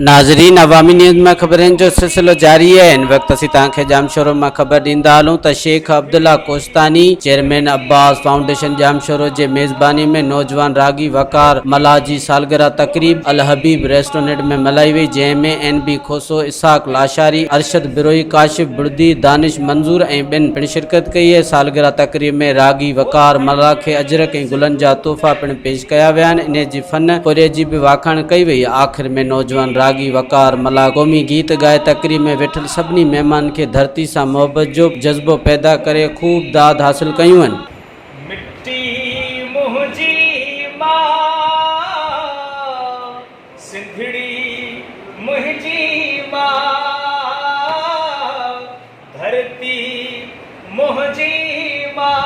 नाज़रीन, अवामी न्यूज़ में ख़बरनि जो सिलसिलो जारी है। इन वक्त असीं तव्हांखे जामशोरो में ख़बर ॾींदा हलूं त शेख अब्दुल्ला कोस्तानी चेयरमैन अब्बास फाउंडेशन जामशोरो जे मेज़बानी में नौजवान रागी वकार मल्लाह जी सालगिरह तकरीब अल हबीब रेस्टोरेंट में मल्हाई वई, जंहिंमें NB खोसो, इसहाक लाशारी, अरशद बिरोई, काशिफ बुर्दी, दानिश मंजूर ऐं ॿियनि पिणु शिरकत कई है। सालगिरह तकरीब में रागी वकार मल्लाह खे अजरक ऐं गुलनि जा तोहफ़ा पिणु पेश कया विया आहिनि। इन जी फन पुरे जी बि वाखाण कई वई। आख़िर में नौजवान रागी वकार मल्लाह क़ौमी गीत गाए तकरीब में वेठल सभिनी महिमान खे धरती सां मोहब्बत जो जज़्बो पैदा करे ख़ूब दाद हासिल कयूं आहिनि। मिट्टी मुंहिंजी मां, सिंधड़ी मुंहिंजी मां, धरती मुंहिंजी मां,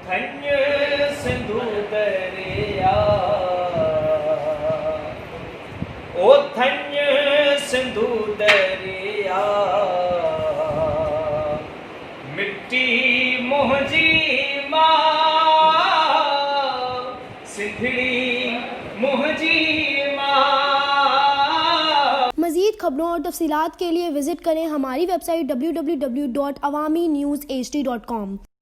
धन्य सिंधु दरिया, ओ धन्य सिंधु दरिया, मिट्टी मुंहिंजी मां, सिंधड़ी मुंहिंजी मां। मज़ीद खबरों और तफसीलात के लिए विजिट करें हमारी वेबसाइट www.awamiNewsHD.com।